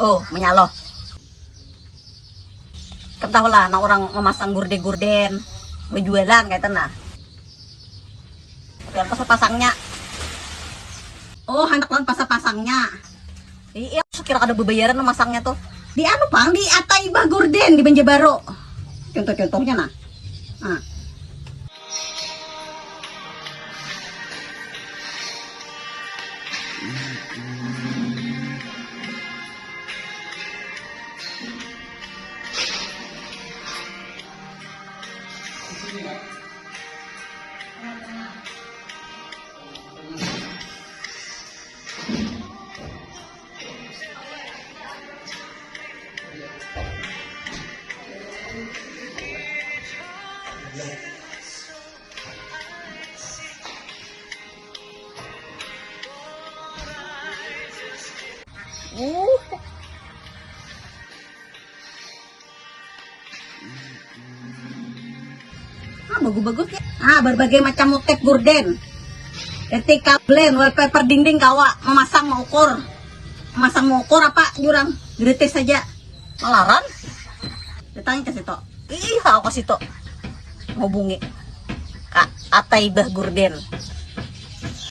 Oh, menyaloh. Ketahu lah, nah orang memasang gorden-gorden, berjualan kayak nah. Biar pasang-pasangnya. Oh, hendak lawan pasang-pasangnya. Iya, kira ada bebayaran memasangnya tuh. Di anu pang, di Ataibah Gorden di Banjarbaro. Contoh-contohnya nah. Nah. Bagus-bagus ya. Berbagai macam motif gorden. Ketika blend, wallpaper dinding kawa, memasang mengukur. Memasang mengukur apa jurang? Gratis saja. Malaran? Datangin ke situ. Iya, aku ke situ. Hubungi Kak Ataibah Gorden.